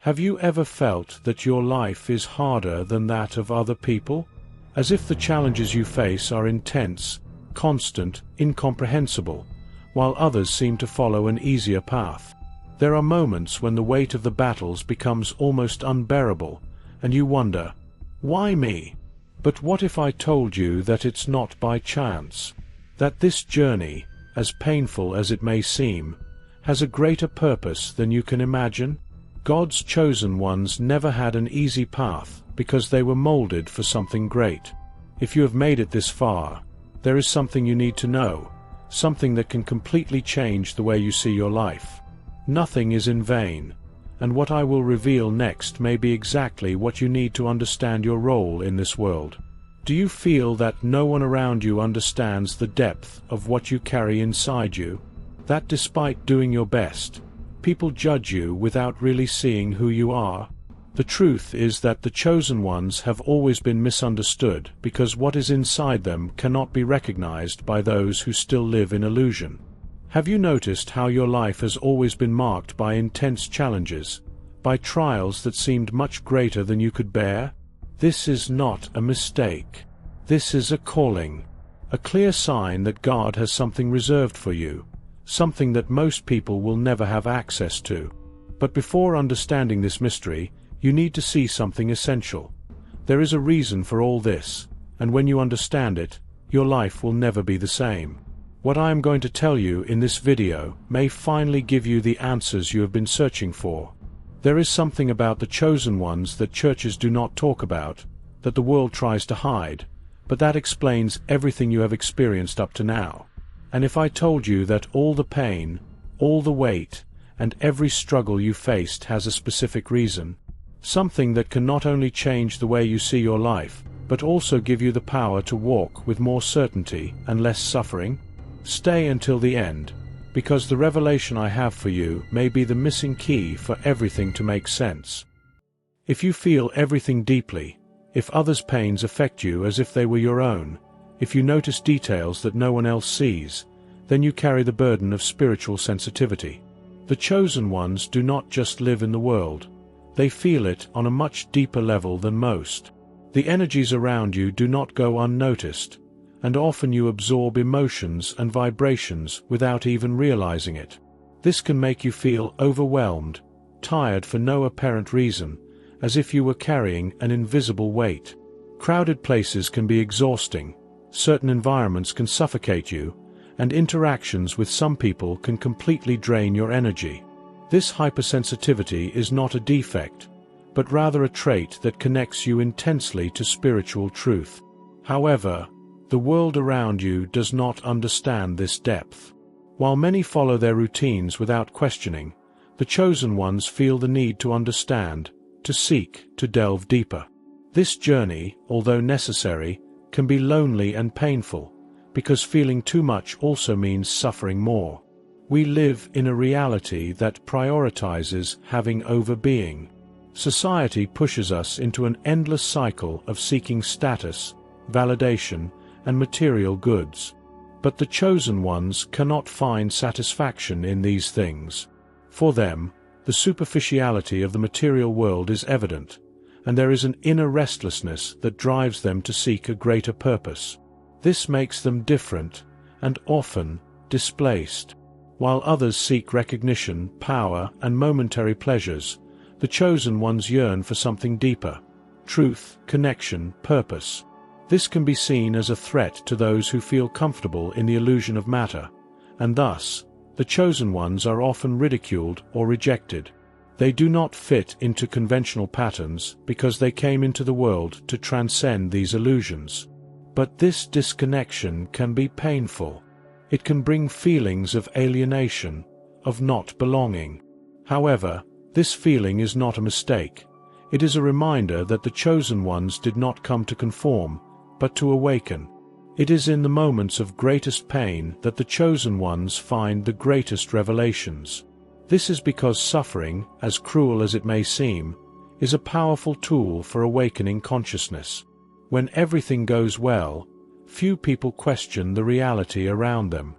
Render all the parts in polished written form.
Have you ever felt that your life is harder than that of other people? As if the challenges you face are intense, constant, incomprehensible, while others seem to follow an easier path. There are moments when the weight of the battles becomes almost unbearable, and you wonder, why me? But what if I told you that it's not by chance? That this journey, as painful as it may seem, has a greater purpose than you can imagine? God's chosen ones never had an easy path because they were molded for something great. If you have made it this far, there is something you need to know, something that can completely change the way you see your life. Nothing is in vain, and what I will reveal next may be exactly what you need to understand your role in this world. Do you feel that no one around you understands the depth of what you carry inside you? That despite doing your best, people judge you without really seeing who you are? The truth is that the chosen ones have always been misunderstood because what is inside them cannot be recognized by those who still live in illusion. Have you noticed how your life has always been marked by intense challenges, by trials that seemed much greater than you could bear? This is not a mistake. This is a calling, a clear sign that God has something reserved for you, something that most people will never have access to. But before understanding this mystery, you need to see something essential. There is a reason for all this, and when you understand it, your life will never be the same. What I am going to tell you in this video may finally give you the answers you have been searching for. There is something about the chosen ones that churches do not talk about, that the world tries to hide, but that explains everything you have experienced up to now. And if I told you that all the pain, all the weight, and every struggle you faced has a specific reason, something that can not only change the way you see your life, but also give you the power to walk with more certainty and less suffering? Stay until the end, because the revelation I have for you may be the missing key for everything to make sense. If you feel everything deeply, if others' pains affect you as if they were your own, if you notice details that no one else sees, then you carry the burden of spiritual sensitivity. The chosen ones do not just live in the world. They feel it on a much deeper level than most. The energies around you do not go unnoticed, and often you absorb emotions and vibrations without even realizing it. This can make you feel overwhelmed, tired for no apparent reason, as if you were carrying an invisible weight. Crowded places can be exhausting, certain environments can suffocate you, and interactions with some people can completely drain your energy. This hypersensitivity is not a defect, but rather a trait that connects you intensely to spiritual truth. However, the world around you does not understand this depth. While many follow their routines without questioning, the chosen ones feel the need to understand, to seek, to delve deeper. This journey, although necessary, can be lonely and painful, because feeling too much also means suffering more. We live in a reality that prioritizes having over being. Society pushes us into an endless cycle of seeking status, validation, and material goods. But the chosen ones cannot find satisfaction in these things. For them, the superficiality of the material world is evident, and there is an inner restlessness that drives them to seek a greater purpose. This makes them different, and often displaced. While others seek recognition, power, and momentary pleasures, the chosen ones yearn for something deeper: truth, connection, purpose. This can be seen as a threat to those who feel comfortable in the illusion of matter, and thus, the chosen ones are often ridiculed or rejected. They do not fit into conventional patterns because they came into the world to transcend these illusions. But this disconnection can be painful. It can bring feelings of alienation, of not belonging. However, this feeling is not a mistake. It is a reminder that the chosen ones did not come to conform, but to awaken. It is in the moments of greatest pain that the chosen ones find the greatest revelations. This is because suffering, as cruel as it may seem, is a powerful tool for awakening consciousness. When everything goes well, few people question the reality around them.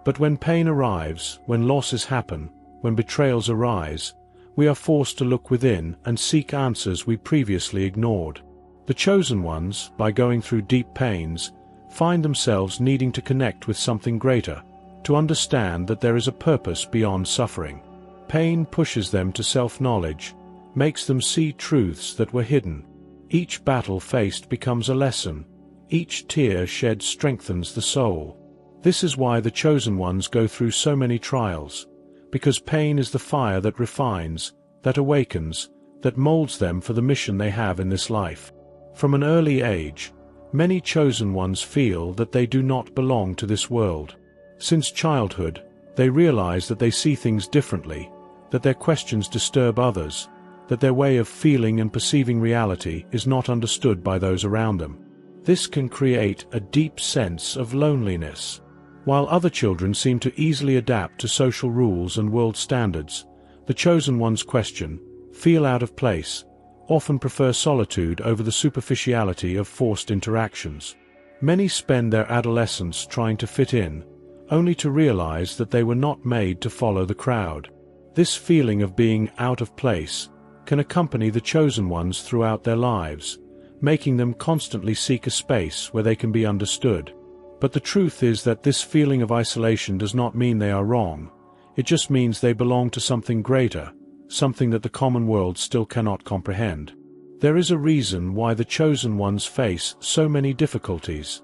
But when pain arrives, when losses happen, when betrayals arise, we are forced to look within and seek answers we previously ignored. The chosen ones, by going through deep pains, find themselves needing to connect with something greater, to understand that there is a purpose beyond suffering. Pain pushes them to self-knowledge, makes them see truths that were hidden. Each battle faced becomes a lesson. Each tear shed strengthens the soul. This is why the chosen ones go through so many trials, because pain is the fire that refines, that awakens, that molds them for the mission they have in this life. From an early age, many chosen ones feel that they do not belong to this world. Since childhood, they realize that they see things differently, that their questions disturb others, that their way of feeling and perceiving reality is not understood by those around them. This can create a deep sense of loneliness. While other children seem to easily adapt to social rules and world standards, the chosen ones question, feel out of place, often prefer solitude over the superficiality of forced interactions. Many spend their adolescence trying to fit in, only to realize that they were not made to follow the crowd. This feeling of being out of place can accompany the chosen ones throughout their lives, making them constantly seek a space where they can be understood. But the truth is that this feeling of isolation does not mean they are wrong. It just means they belong to something greater, something that the common world still cannot comprehend. There is a reason why the chosen ones face so many difficulties.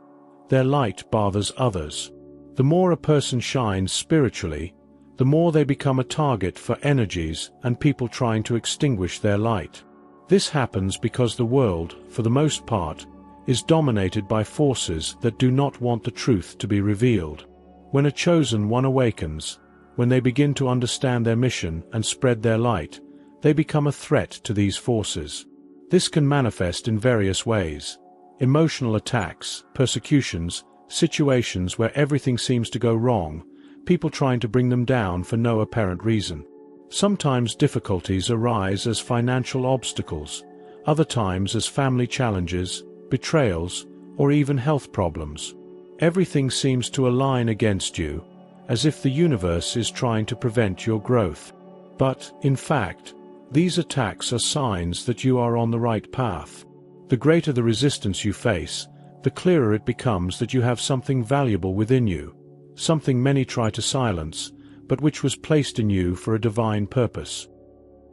Their light bothers others. The more a person shines spiritually, the more they become a target for energies and people trying to extinguish their light. This happens because the world, for the most part, is dominated by forces that do not want the truth to be revealed. When a chosen one awakens, when they begin to understand their mission and spread their light, they become a threat to these forces. This can manifest in various ways: emotional attacks, persecutions, situations where everything seems to go wrong, people trying to bring them down for no apparent reason. Sometimes difficulties arise as financial obstacles, other times as family challenges, betrayals, or even health problems. Everything seems to align against you, as if the universe is trying to prevent your growth. But, in fact, these attacks are signs that you are on the right path. The greater the resistance you face, the clearer it becomes that you have something valuable within you, something many try to silence, but which was placed in you for a divine purpose.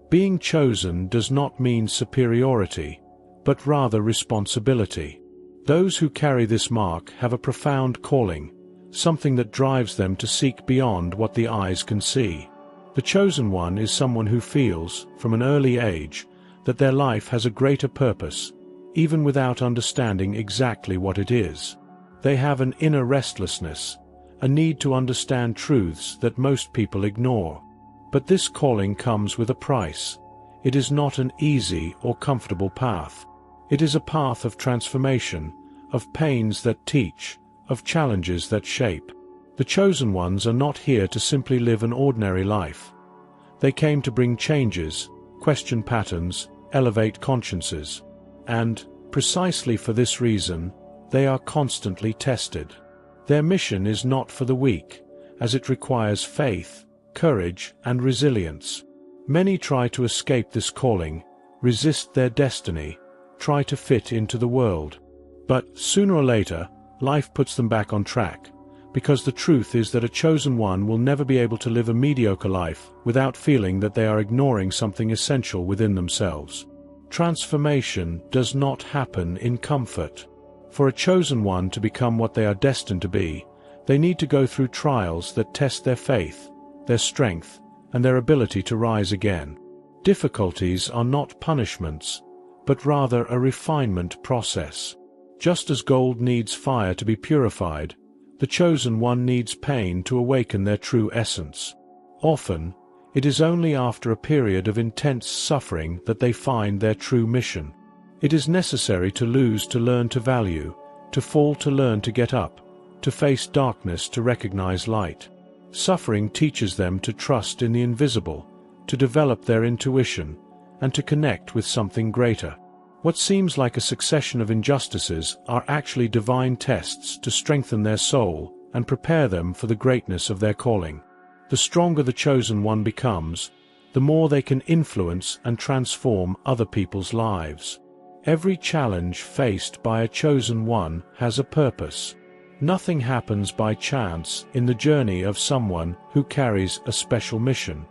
Being chosen does not mean superiority, but rather responsibility. Those who carry this mark have a profound calling, something that drives them to seek beyond what the eyes can see. The chosen one is someone who feels, from an early age, that their life has a greater purpose, even without understanding exactly what it is. They have an inner restlessness, a need to understand truths that most people ignore. But this calling comes with a price. It is not an easy or comfortable path. It is a path of transformation, of pains that teach, of challenges that shape. The chosen ones are not here to simply live an ordinary life. They came to bring changes, question patterns, elevate consciences. And, precisely for this reason, they are constantly tested. Their mission is not for the weak, as it requires faith, courage, and resilience. Many try to escape this calling, resist their destiny, try to fit into the world. But, sooner or later, life puts them back on track, because the truth is that a chosen one will never be able to live a mediocre life without feeling that they are ignoring something essential within themselves. Transformation does not happen in comfort. For a chosen one to become what they are destined to be, they need to go through trials that test their faith, their strength, and their ability to rise again. Difficulties are not punishments, but rather a refinement process. Just as gold needs fire to be purified, the chosen one needs pain to awaken their true essence. Often, it is only after a period of intense suffering that they find their true mission. It is necessary to lose to learn to value, to fall to learn to get up, to face darkness to recognize light. Suffering teaches them to trust in the invisible, to develop their intuition, and to connect with something greater. What seems like a succession of injustices are actually divine tests to strengthen their soul and prepare them for the greatness of their calling. The stronger the chosen one becomes, the more they can influence and transform other people's lives. Every challenge faced by a chosen one has a purpose. Nothing happens by chance in the journey of someone who carries a special mission.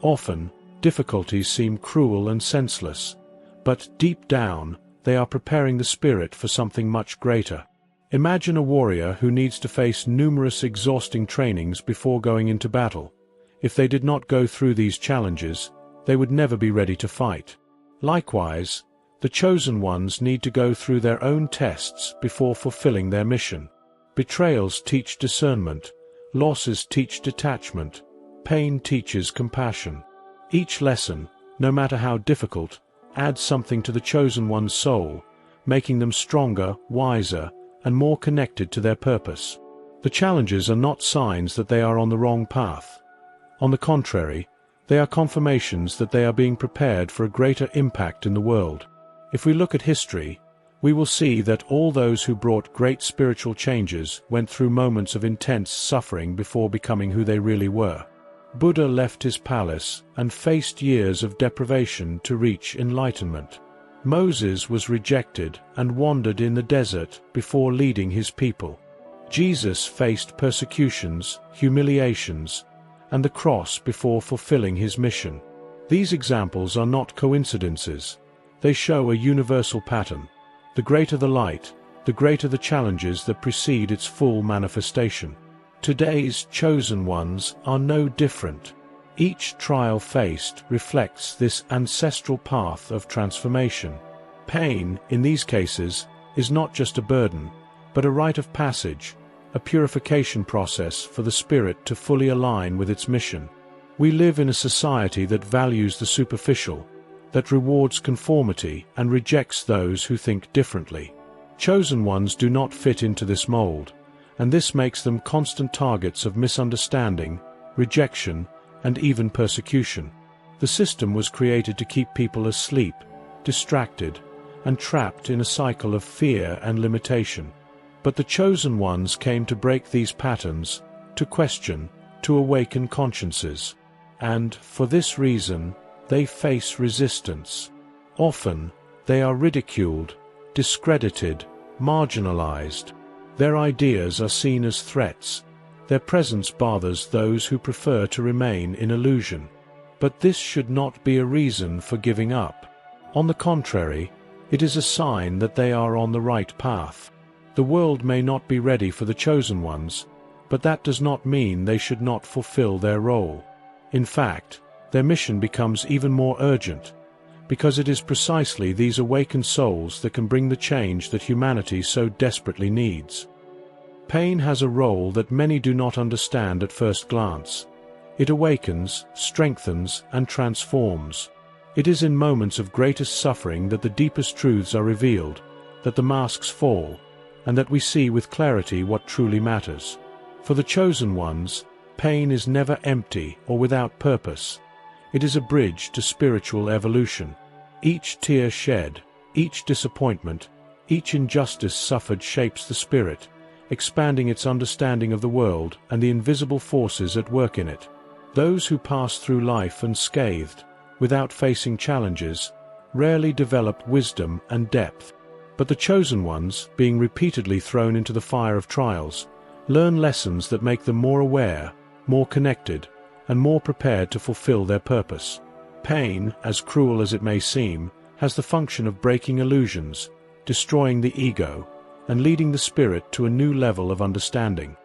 Often, difficulties seem cruel and senseless, but deep down, they are preparing the spirit for something much greater. Imagine a warrior who needs to face numerous exhausting trainings before going into battle. If they did not go through these challenges, they would never be ready to fight. Likewise, the chosen ones need to go through their own tests before fulfilling their mission. Betrayals teach discernment, losses teach detachment, pain teaches compassion. Each lesson, no matter how difficult, adds something to the chosen one's soul, making them stronger, wiser, and more connected to their purpose. The challenges are not signs that they are on the wrong path. On the contrary, they are confirmations that they are being prepared for a greater impact in the world. If we look at history, we will see that all those who brought great spiritual changes went through moments of intense suffering before becoming who they really were. Buddha left his palace and faced years of deprivation to reach enlightenment. Moses was rejected and wandered in the desert before leading his people. Jesus faced persecutions, humiliations, and the cross before fulfilling his mission. These examples are not coincidences. They show a universal pattern. The greater the light, the greater the challenges that precede its full manifestation. Today's chosen ones are no different. Each trial faced reflects this ancestral path of transformation. Pain, in these cases, is not just a burden, but a rite of passage, a purification process for the spirit to fully align with its mission. We live in a society that values the superficial, that rewards conformity and rejects those who think differently. Chosen ones do not fit into this mold, and this makes them constant targets of misunderstanding, rejection, and even persecution. The system was created to keep people asleep, distracted, and trapped in a cycle of fear and limitation. But the chosen ones came to break these patterns, to question, to awaken consciences. And, for this reason, they face resistance. Often, they are ridiculed, discredited, marginalized. Their ideas are seen as threats. Their presence bothers those who prefer to remain in illusion. But this should not be a reason for giving up. On the contrary, it is a sign that they are on the right path. The world may not be ready for the chosen ones, but that does not mean they should not fulfill their role. In fact, their mission becomes even more urgent, because it is precisely these awakened souls that can bring the change that humanity so desperately needs. Pain has a role that many do not understand at first glance. It awakens, strengthens, and transforms. It is in moments of greatest suffering that the deepest truths are revealed, that the masks fall, and that we see with clarity what truly matters. For the chosen ones, pain is never empty or without purpose. It is a bridge to spiritual evolution. Each tear shed, each disappointment, each injustice suffered shapes the spirit, expanding its understanding of the world and the invisible forces at work in it. Those who pass through life unscathed, without facing challenges, rarely develop wisdom and depth. But the chosen ones, being repeatedly thrown into the fire of trials, learn lessons that make them more aware, more connected, and more prepared to fulfill their purpose. Pain, as cruel as it may seem, has the function of breaking illusions, destroying the ego, and leading the spirit to a new level of understanding.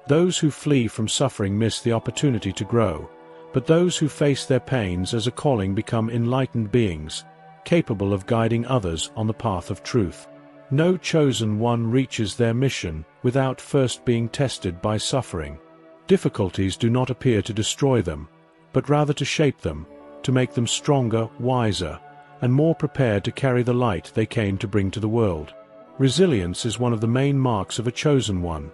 Those who flee from suffering miss the opportunity to grow, but those who face their pains as a calling become enlightened beings, capable of guiding others on the path of truth. No chosen one reaches their mission without first being tested by suffering. Difficulties do not appear to destroy them, but rather to shape them, to make them stronger, wiser, and more prepared to carry the light they came to bring to the world. Resilience is one of the main marks of a chosen one.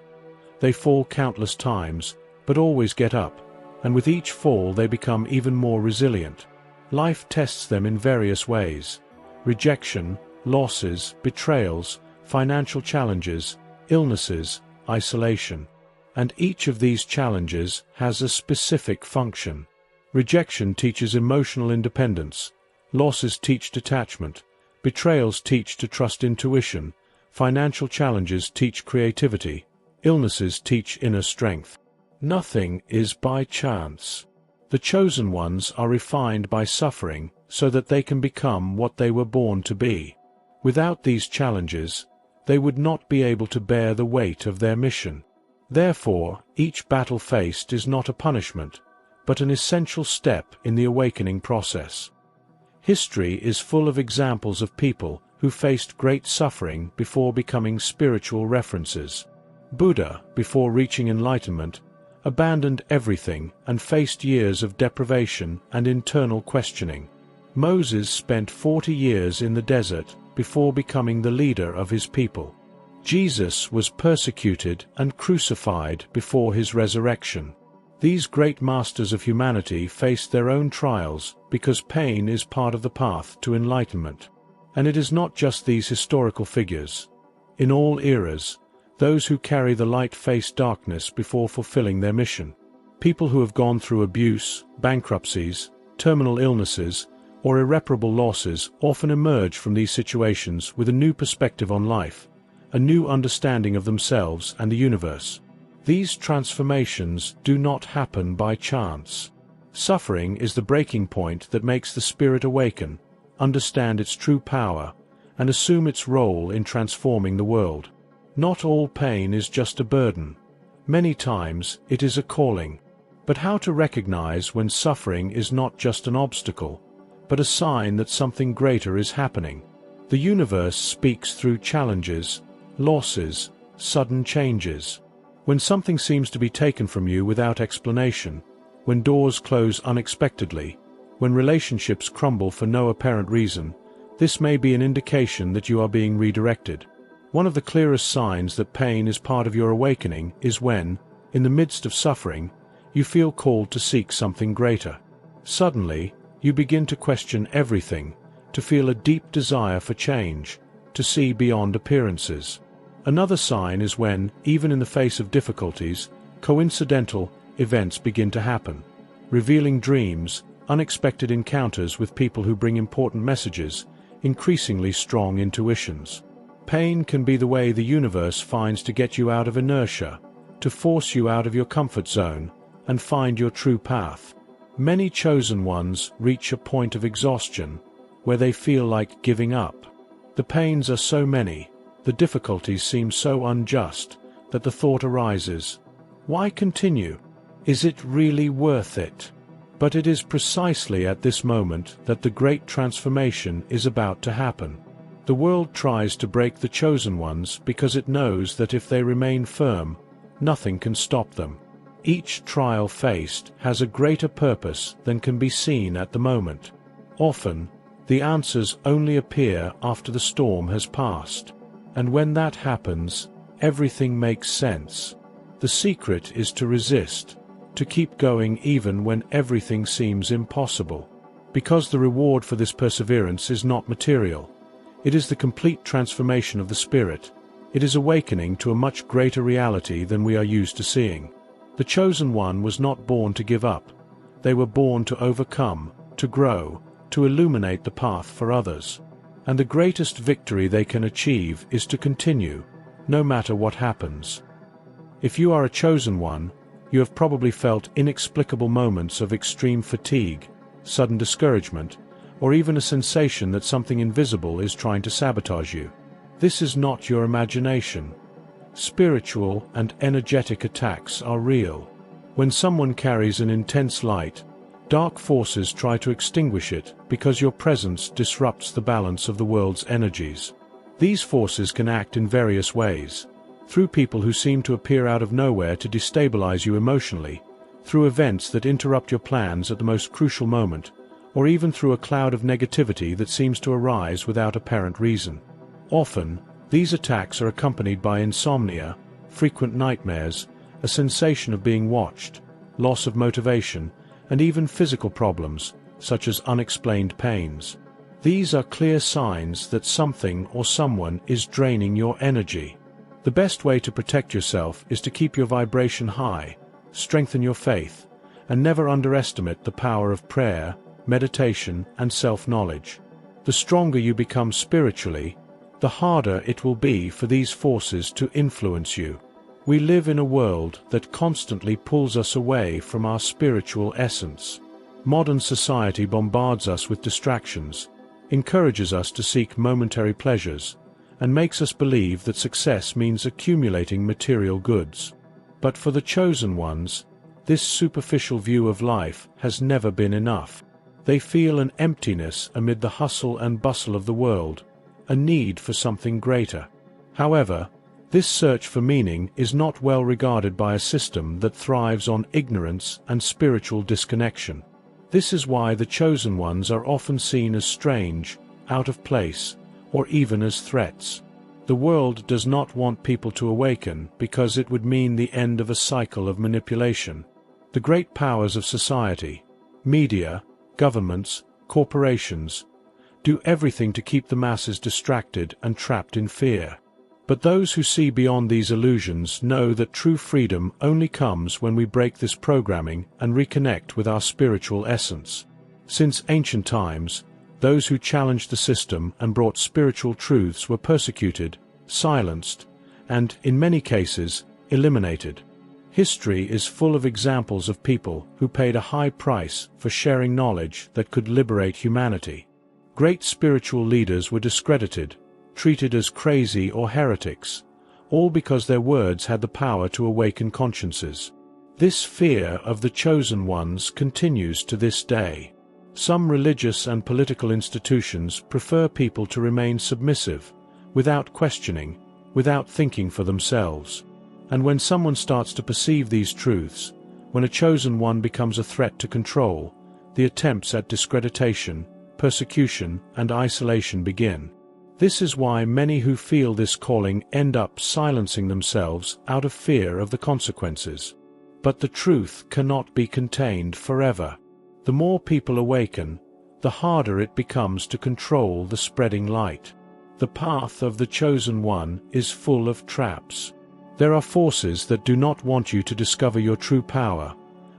They fall countless times, but always get up, and with each fall they become even more resilient. Life tests them in various ways: rejection, losses, betrayals, financial challenges, illnesses, isolation. And each of these challenges has a specific function. Rejection teaches emotional independence. Losses teach detachment. Betrayals teach to trust intuition. Financial challenges teach creativity. Illnesses teach inner strength. Nothing is by chance. The chosen ones are refined by suffering so that they can become what they were born to be. Without these challenges, they would not be able to bear the weight of their mission. Therefore, each battle faced is not a punishment, but an essential step in the awakening process. History is full of examples of people who faced great suffering before becoming spiritual references. Buddha, before reaching enlightenment, abandoned everything and faced years of deprivation and internal questioning. Moses spent 40 years in the desert before becoming the leader of his people. Jesus was persecuted and crucified before his resurrection. These great masters of humanity faced their own trials because pain is part of the path to enlightenment. And it is not just these historical figures. In all eras, those who carry the light face darkness before fulfilling their mission. People who have gone through abuse, bankruptcies, terminal illnesses, or irreparable losses often emerge from these situations with a new perspective on life, a new understanding of themselves and the universe. These transformations do not happen by chance. Suffering is the breaking point that makes the spirit awaken, understand its true power, and assume its role in transforming the world. Not all pain is just a burden. Many times it is a calling. But how to recognize when suffering is not just an obstacle, but a sign that something greater is happening? The universe speaks through challenges, losses, sudden changes. When something seems to be taken from you without explanation, when doors close unexpectedly, when relationships crumble for no apparent reason, this may be an indication that you are being redirected. One of the clearest signs that pain is part of your awakening is when, in the midst of suffering, you feel called to seek something greater. Suddenly, you begin to question everything, to feel a deep desire for change, to see beyond appearances. Another sign is when, even in the face of difficulties, coincidental events begin to happen, revealing dreams, unexpected encounters with people who bring important messages, increasingly strong intuitions. Pain can be the way the universe finds to get you out of inertia, to force you out of your comfort zone, and find your true path. Many chosen ones reach a point of exhaustion, where they feel like giving up. The pains are so many, the difficulties seem so unjust, that the thought arises, why continue? Is it really worth it? But it is precisely at this moment that the great transformation is about to happen. The world tries to break the chosen ones because it knows that if they remain firm, nothing can stop them. Each trial faced has a greater purpose than can be seen at the moment. Often, the answers only appear after the storm has passed. And when that happens, everything makes sense. The secret is to resist, to keep going even when everything seems impossible. Because the reward for this perseverance is not material. It is the complete transformation of the spirit. It is awakening to a much greater reality than we are used to seeing. The chosen one was not born to give up. They were born to overcome, to grow, to illuminate the path for others. And the greatest victory they can achieve is to continue, no matter what happens. If you are a chosen one, you have probably felt inexplicable moments of extreme fatigue, sudden discouragement, or even a sensation that something invisible is trying to sabotage you. This is not your imagination. Spiritual and energetic attacks are real. When someone carries an intense light, dark forces try to extinguish it because your presence disrupts the balance of the world's energies. These forces can act in various ways. Through people who seem to appear out of nowhere to destabilize you emotionally, through events that interrupt your plans at the most crucial moment, or even through a cloud of negativity that seems to arise without apparent reason. Often, these attacks are accompanied by insomnia, frequent nightmares, a sensation of being watched, loss of motivation, and even physical problems, such as unexplained pains. These are clear signs that something or someone is draining your energy. The best way to protect yourself is to keep your vibration high, strengthen your faith, and never underestimate the power of prayer, meditation, and self-knowledge. The stronger you become spiritually, the harder it will be for these forces to influence you. We live in a world that constantly pulls us away from our spiritual essence. Modern society bombards us with distractions, encourages us to seek momentary pleasures, and makes us believe that success means accumulating material goods. But for the chosen ones, this superficial view of life has never been enough. They feel an emptiness amid the hustle and bustle of the world, a need for something greater. However, this search for meaning is not well regarded by a system that thrives on ignorance and spiritual disconnection. This is why the chosen ones are often seen as strange, out of place, or even as threats. The world does not want people to awaken because it would mean the end of a cycle of manipulation. The great powers of society, media, governments, corporations, do everything to keep the masses distracted and trapped in fear. But those who see beyond these illusions know that true freedom only comes when we break this programming and reconnect with our spiritual essence. Since ancient times, those who challenged the system and brought spiritual truths were persecuted, silenced, and, in many cases, eliminated. History is full of examples of people who paid a high price for sharing knowledge that could liberate humanity. Great spiritual leaders were discredited, treated as crazy or heretics, all because their words had the power to awaken consciences. This fear of the chosen ones continues to this day. Some religious and political institutions prefer people to remain submissive, without questioning, without thinking for themselves. And when someone starts to perceive these truths, when a chosen one becomes a threat to control, the attempts at discreditation, persecution, and isolation begin. This is why many who feel this calling end up silencing themselves out of fear of the consequences. But the truth cannot be contained forever. The more people awaken, the harder it becomes to control the spreading light. The path of the chosen one is full of traps. There are forces that do not want you to discover your true power,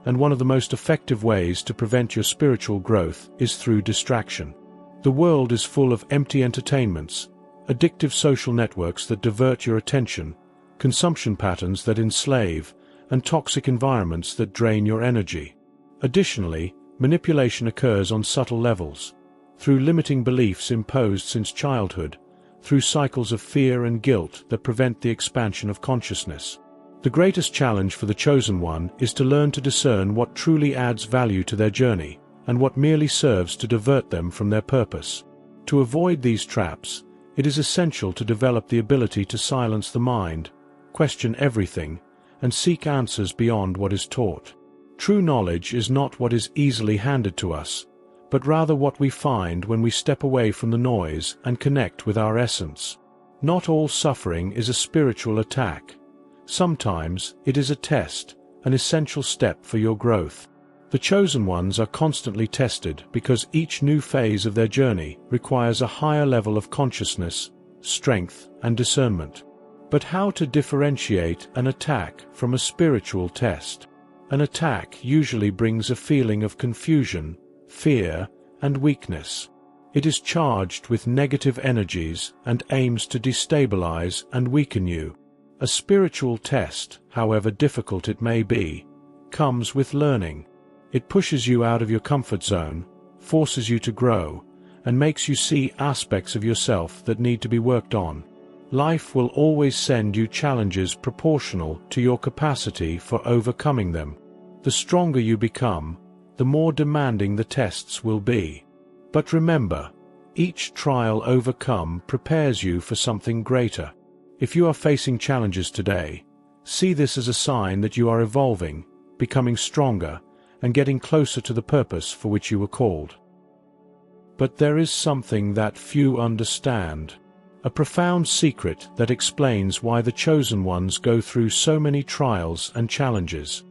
and one of the most effective ways to prevent your spiritual growth is through distraction. The world is full of empty entertainments, addictive social networks that divert your attention, consumption patterns that enslave, and toxic environments that drain your energy. Additionally, manipulation occurs on subtle levels, through limiting beliefs imposed since childhood, through cycles of fear and guilt that prevent the expansion of consciousness. The greatest challenge for the chosen one is to learn to discern what truly adds value to their journey, and what merely serves to divert them from their purpose. To avoid these traps, it is essential to develop the ability to silence the mind, question everything, and seek answers beyond what is taught. True knowledge is not what is easily handed to us, but rather what we find when we step away from the noise and connect with our essence. Not all suffering is a spiritual attack. Sometimes it is a test, an essential step for your growth. The chosen ones are constantly tested because each new phase of their journey requires a higher level of consciousness, strength, and discernment. But how to differentiate an attack from a spiritual test? An attack usually brings a feeling of confusion, fear, and weakness. It is charged with negative energies and aims to destabilize and weaken you. A spiritual test, however difficult it may be, comes with learning. It pushes you out of your comfort zone, forces you to grow, and makes you see aspects of yourself that need to be worked on. Life will always send you challenges proportional to your capacity for overcoming them. The stronger you become, the more demanding the tests will be. But remember, each trial overcome prepares you for something greater. If you are facing challenges today, see this as a sign that you are evolving, becoming stronger, and getting closer to the purpose for which you were called. But there is something that few understand, a profound secret that explains why the chosen ones go through so many trials and challenges.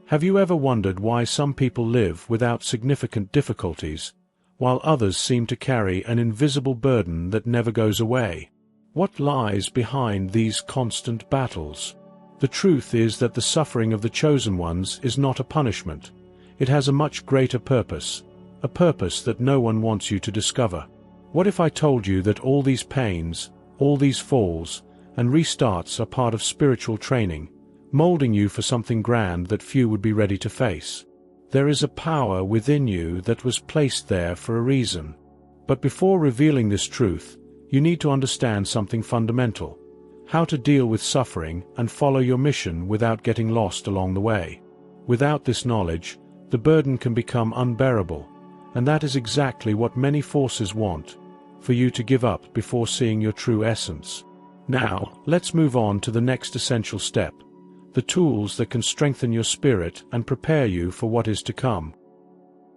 Have you ever wondered why some people live without significant difficulties, while others seem to carry an invisible burden that never goes away? What lies behind these constant battles? The truth is that the suffering of the chosen ones is not a punishment. It has a much greater purpose, a purpose that no one wants you to discover. What if I told you that all these pains, all these falls, and restarts are part of spiritual training, molding you for something grand that few would be ready to face? There is a power within you that was placed there for a reason. But before revealing this truth, you need to understand something fundamental: how to deal with suffering and follow your mission without getting lost along the way. Without this knowledge, the burden can become unbearable, and that is exactly what many forces want, for you to give up before seeing your true essence. Now, let's move on to the next essential step: the tools that can strengthen your spirit and prepare you for what is to come.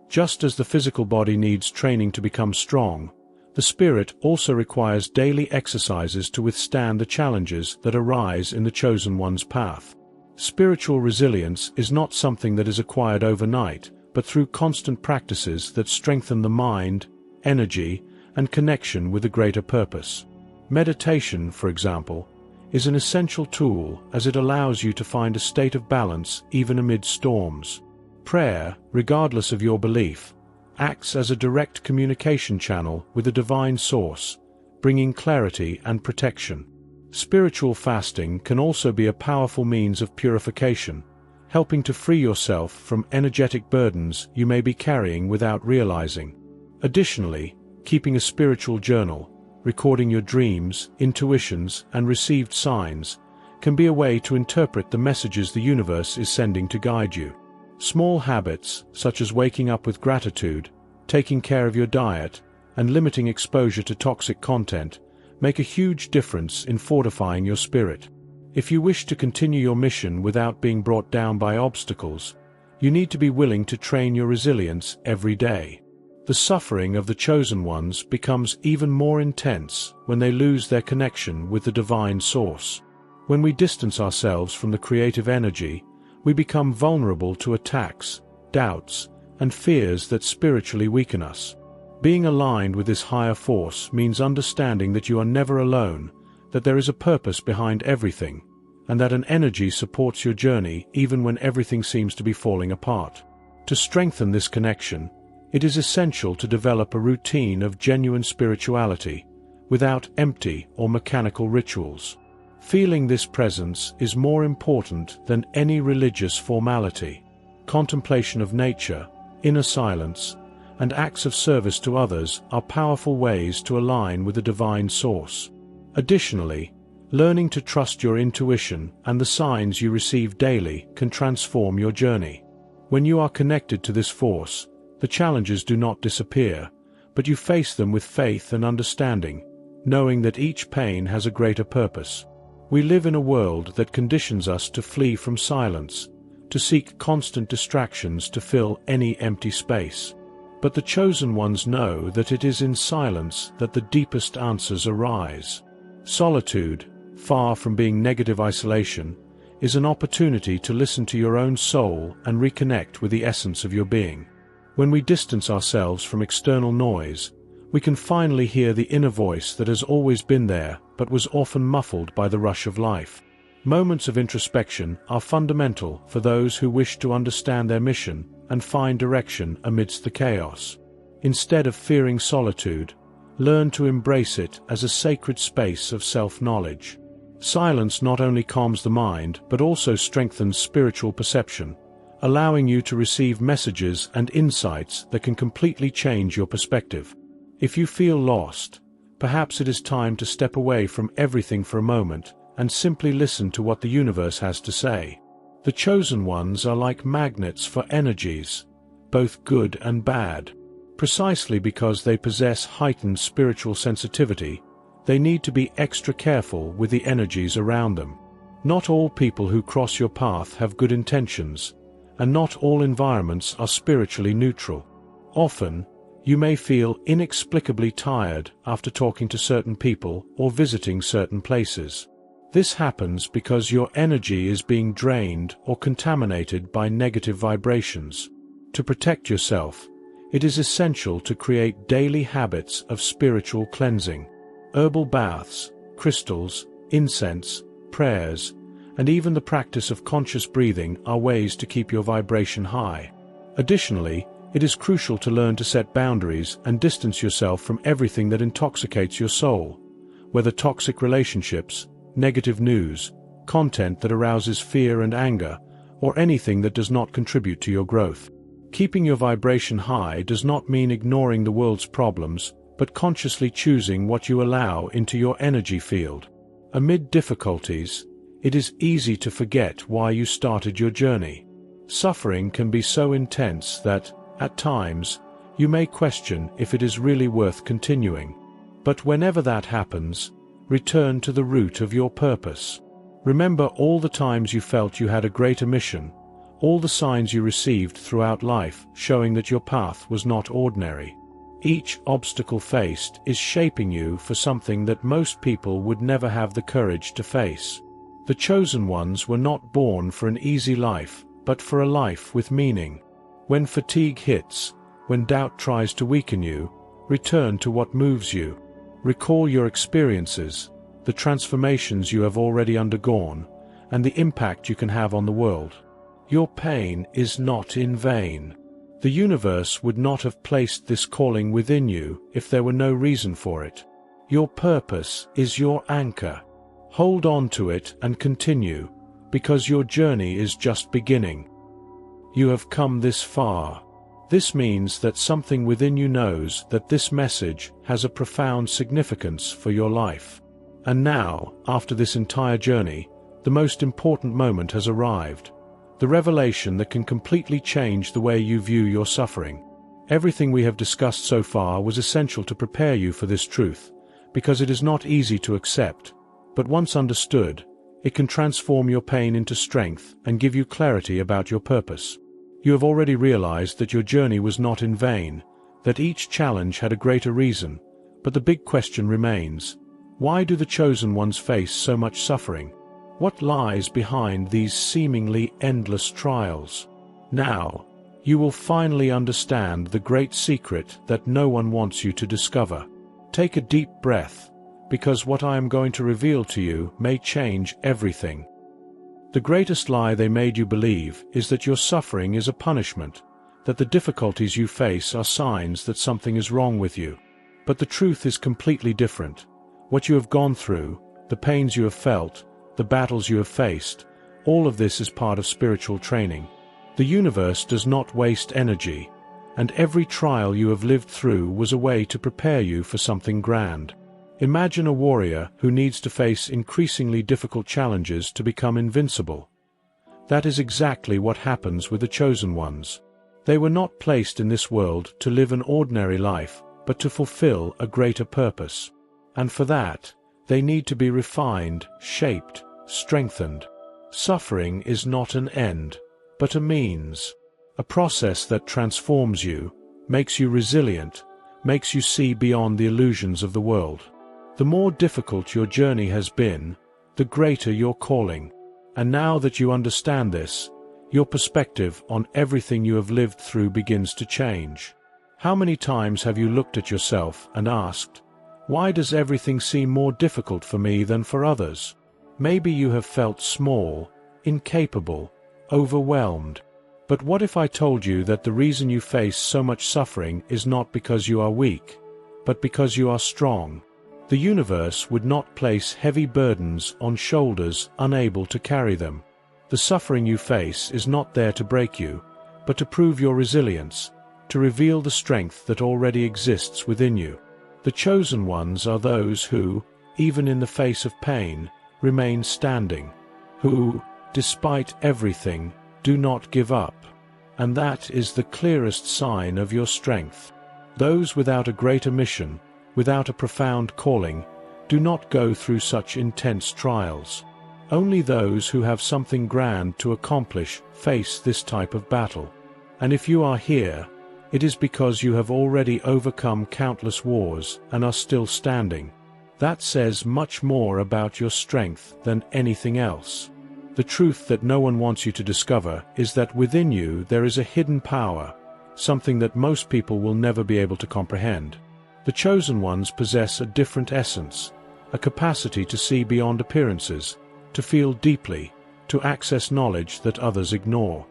Just as the physical body needs training to become strong, the spirit also requires daily exercises to withstand the challenges that arise in the chosen one's path. Spiritual resilience is not something that is acquired overnight, but through constant practices that strengthen the mind, energy, and connection with a greater purpose. Meditation, for example, is an essential tool as it allows you to find a state of balance even amid storms. Prayer, regardless of your belief, acts as a direct communication channel with a divine source, bringing clarity and protection. Spiritual fasting can also be a powerful means of purification, helping to free yourself from energetic burdens you may be carrying without realizing. Additionally, keeping a spiritual journal, recording your dreams, intuitions, and received signs, can be a way to interpret the messages the universe is sending to guide you. Small habits, such as waking up with gratitude, taking care of your diet, and limiting exposure to toxic content, make a huge difference in fortifying your spirit. If you wish to continue your mission without being brought down by obstacles, you need to be willing to train your resilience every day. The suffering of the chosen ones becomes even more intense when they lose their connection with the divine source. When we distance ourselves from the creative energy, we become vulnerable to attacks, doubts, and fears that spiritually weaken us. Being aligned with this higher force means understanding that you are never alone, that there is a purpose behind everything, and that an energy supports your journey even when everything seems to be falling apart. To strengthen this connection, it is essential to develop a routine of genuine spirituality, without empty or mechanical rituals. Feeling this presence is more important than any religious formality. Contemplation of nature, inner silence, and acts of service to others are powerful ways to align with the divine source. Additionally, learning to trust your intuition and the signs you receive daily can transform your journey. When you are connected to this force, the challenges do not disappear, but you face them with faith and understanding, knowing that each pain has a greater purpose. We live in a world that conditions us to flee from silence, to seek constant distractions to fill any empty space. But the chosen ones know that it is in silence that the deepest answers arise. Solitude, far from being negative isolation, is an opportunity to listen to your own soul and reconnect with the essence of your being. When we distance ourselves from external noise, we can finally hear the inner voice that has always been there but was often muffled by the rush of life. Moments of introspection are fundamental for those who wish to understand their mission and find direction amidst the chaos. Instead of fearing solitude, learn to embrace it as a sacred space of self-knowledge. Silence not only calms the mind but also strengthens spiritual perception, allowing you to receive messages and insights that can completely change your perspective. If you feel lost, perhaps it is time to step away from everything for a moment and simply listen to what the universe has to say. The chosen ones are like magnets for energies, both good and bad. Precisely because they possess heightened spiritual sensitivity, they need to be extra careful with the energies around them. Not all people who cross your path have good intentions, and not all environments are spiritually neutral. Often, you may feel inexplicably tired after talking to certain people or visiting certain places. This happens because your energy is being drained or contaminated by negative vibrations. To protect yourself, it is essential to create daily habits of spiritual cleansing. Herbal baths, crystals, incense, prayers, and even the practice of conscious breathing are ways to keep your vibration high. Additionally, it is crucial to learn to set boundaries and distance yourself from everything that intoxicates your soul, whether toxic relationships, negative news, content that arouses fear and anger, or anything that does not contribute to your growth. Keeping your vibration high does not mean ignoring the world's problems, but consciously choosing what you allow into your energy field. Amid difficulties, it is easy to forget why you started your journey. Suffering can be so intense that, at times, you may question if it is really worth continuing. But whenever that happens, return to the root of your purpose. Remember all the times you felt you had a greater mission, all the signs you received throughout life showing that your path was not ordinary. Each obstacle faced is shaping you for something that most people would never have the courage to face. The chosen ones were not born for an easy life, but for a life with meaning. When fatigue hits, when doubt tries to weaken you, return to what moves you. Recall your experiences, the transformations you have already undergone, and the impact you can have on the world. Your pain is not in vain. The universe would not have placed this calling within you if there were no reason for it. Your purpose is your anchor. Hold on to it and continue, because your journey is just beginning. You have come this far. This means that something within you knows that this message has a profound significance for your life. And now, after this entire journey, the most important moment has arrived. The revelation that can completely change the way you view your suffering. Everything we have discussed so far was essential to prepare you for this truth, because it is not easy to accept, but once understood, it can transform your pain into strength and give you clarity about your purpose. You have already realized that your journey was not in vain, that each challenge had a greater reason, but the big question remains: why do the chosen ones face so much suffering? What lies behind these seemingly endless trials? Now, you will finally understand the great secret that no one wants you to discover. Take a deep breath, because what I am going to reveal to you may change everything. The greatest lie they made you believe is that your suffering is a punishment, that the difficulties you face are signs that something is wrong with you. But the truth is completely different. What you have gone through, the pains you have felt, the battles you have faced, all of this is part of spiritual training. The universe does not waste energy, and every trial you have lived through was a way to prepare you for something grand. Imagine a warrior who needs to face increasingly difficult challenges to become invincible. That is exactly what happens with the chosen ones. They were not placed in this world to live an ordinary life, but to fulfill a greater purpose. And for that, they need to be refined, shaped, strengthened. Suffering is not an end, but a means. A process that transforms you, makes you resilient, makes you see beyond the illusions of the world. The more difficult your journey has been, the greater your calling. And now that you understand this, your perspective on everything you have lived through begins to change. How many times have you looked at yourself and asked, why does everything seem more difficult for me than for others? Maybe you have felt small, incapable, overwhelmed. But what if I told you that the reason you face so much suffering is not because you are weak, but because you are strong? The universe would not place heavy burdens on shoulders unable to carry them. The suffering you face is not there to break you, but to prove your resilience, to reveal the strength that already exists within you. The chosen ones are those who, even in the face of pain, remain standing, who, despite everything, do not give up. And that is the clearest sign of your strength. Those without a greater mission, without a profound calling, do not go through such intense trials. Only those who have something grand to accomplish face this type of battle. And if you are here, it is because you have already overcome countless wars and are still standing. That says much more about your strength than anything else. The truth that no one wants you to discover is that within you there is a hidden power, something that most people will never be able to comprehend. The chosen ones possess a different essence, a capacity to see beyond appearances, to feel deeply, to access knowledge that others ignore.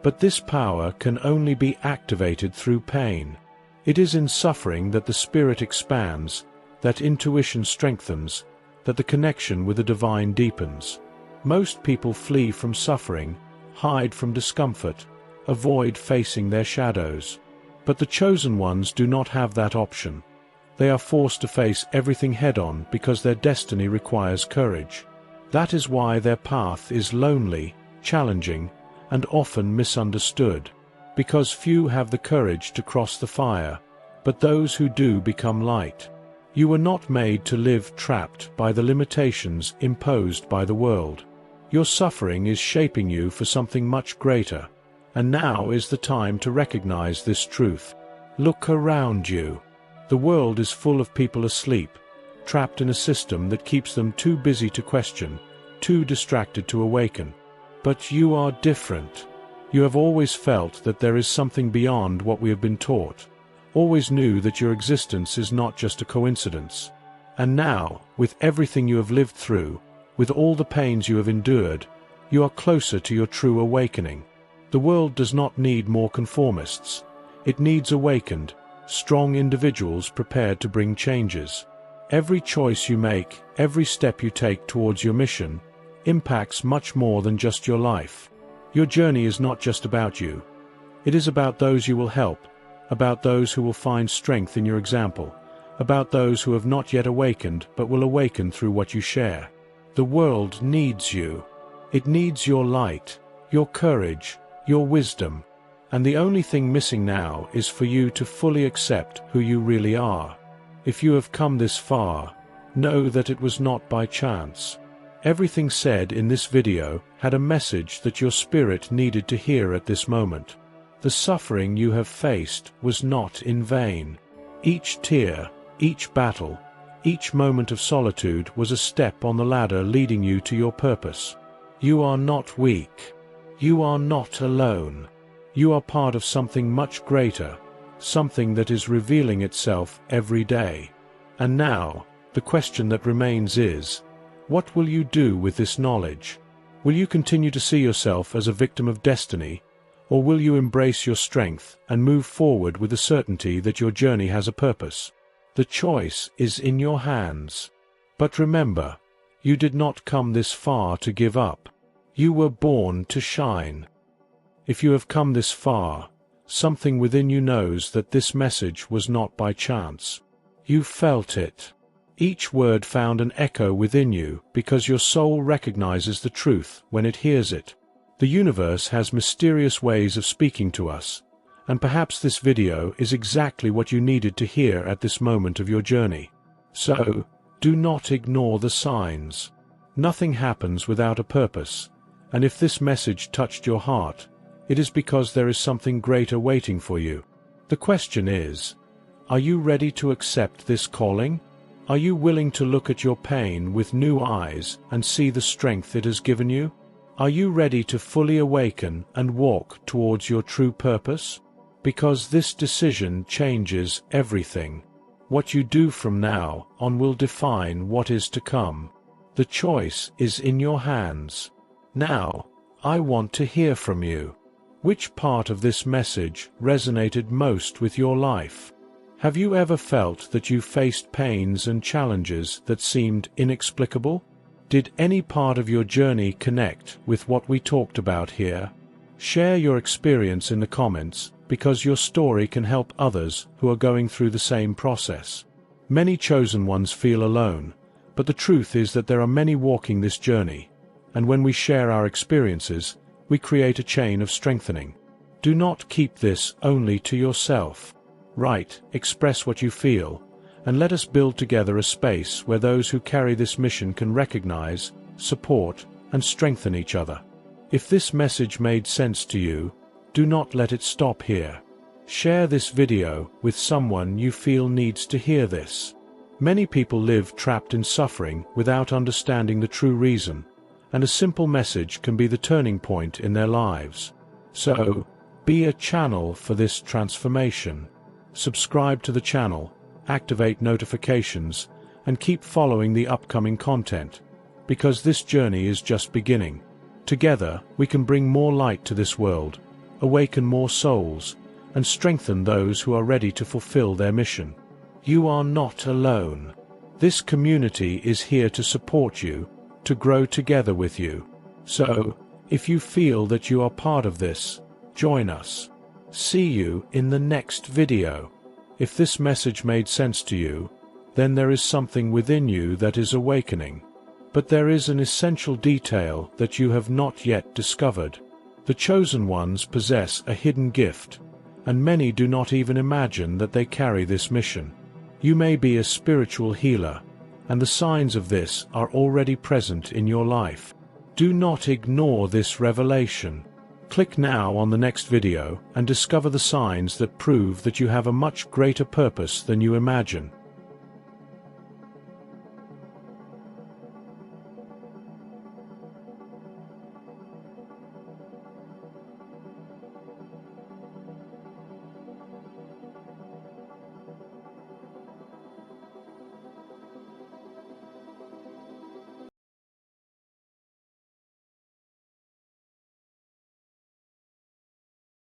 But this power can only be activated through pain. It is in suffering that the spirit expands, that intuition strengthens, that the connection with the divine deepens. Most people flee from suffering, hide from discomfort, avoid facing their shadows. But the chosen ones do not have that option. They are forced to face everything head-on because their destiny requires courage. That is why their path is lonely, challenging, and often misunderstood. Because few have the courage to cross the fire, but those who do become light. You were not made to live trapped by the limitations imposed by the world. Your suffering is shaping you for something much greater, and now is the time to recognize this truth. Look around you. The world is full of people asleep, trapped in a system that keeps them too busy to question, too distracted to awaken. But you are different. You have always felt that there is something beyond what we have been taught. Always knew that your existence is not just a coincidence. And now, with everything you have lived through, with all the pains you have endured, you are closer to your true awakening. The world does not need more conformists. It needs awakened, strong individuals prepared to bring changes. Every choice you make, every step you take towards your mission, impacts much more than just your life. Your journey is not just about you. It is about those you will help, about those who will find strength in your example, about those who have not yet awakened but will awaken through what you share. The world needs you. It needs your light, your courage, your wisdom. And the only thing missing now is for you to fully accept who you really are. If you have come this far, know that it was not by chance. Everything said in this video had a message that your spirit needed to hear at this moment. The suffering you have faced was not in vain. Each tear, each battle, each moment of solitude was a step on the ladder leading you to your purpose. You are not weak. You are not alone. You are part of something much greater, something that is revealing itself every day. And now, the question that remains is, what will you do with this knowledge? Will you continue to see yourself as a victim of destiny, or will you embrace your strength and move forward with the certainty that your journey has a purpose? The choice is in your hands. But remember, you did not come this far to give up. You were born to shine. If you have come this far, something within you knows that this message was not by chance. You felt it. Each word found an echo within you because your soul recognizes the truth when it hears it. The universe has mysterious ways of speaking to us, and perhaps this video is exactly what you needed to hear at this moment of your journey. So, do not ignore the signs. Nothing happens without a purpose, and if this message touched your heart, it is because there is something greater waiting for you. The question is, are you ready to accept this calling? Are you willing to look at your pain with new eyes and see the strength it has given you? Are you ready to fully awaken and walk towards your true purpose? Because this decision changes everything. What you do from now on will define what is to come. The choice is in your hands. Now, I want to hear from you. Which part of this message resonated most with your life? Have you ever felt that you faced pains and challenges that seemed inexplicable? Did any part of your journey connect with what we talked about here? Share your experience in the comments because your story can help others who are going through the same process. Many chosen ones feel alone, but the truth is that there are many walking this journey, and when we share our experiences, we create a chain of strengthening. Do not keep this only to yourself. Write, express what you feel, and let us build together a space where those who carry this mission can recognize, support, and strengthen each other. If this message made sense to you, do not let it stop here. Share this video with someone you feel needs to hear this. Many people live trapped in suffering without understanding the true reason, and a simple message can be the turning point in their lives. So, be a channel for this transformation. Subscribe to the channel, activate notifications, and keep following the upcoming content, because this journey is just beginning. Together, we can bring more light to this world, awaken more souls, and strengthen those who are ready to fulfill their mission. You are not alone. This community is here to support you, to grow together with you. So, if you feel that you are part of this, join us. See you in the next video. If this message made sense to you, then there is something within you that is awakening. But there is an essential detail that you have not yet discovered. The chosen ones possess a hidden gift, and many do not even imagine that they carry this mission. You may be a spiritual healer, and the signs of this are already present in your life. Do not ignore this revelation. Click now on the next video and discover the signs that prove that you have a much greater purpose than you imagine.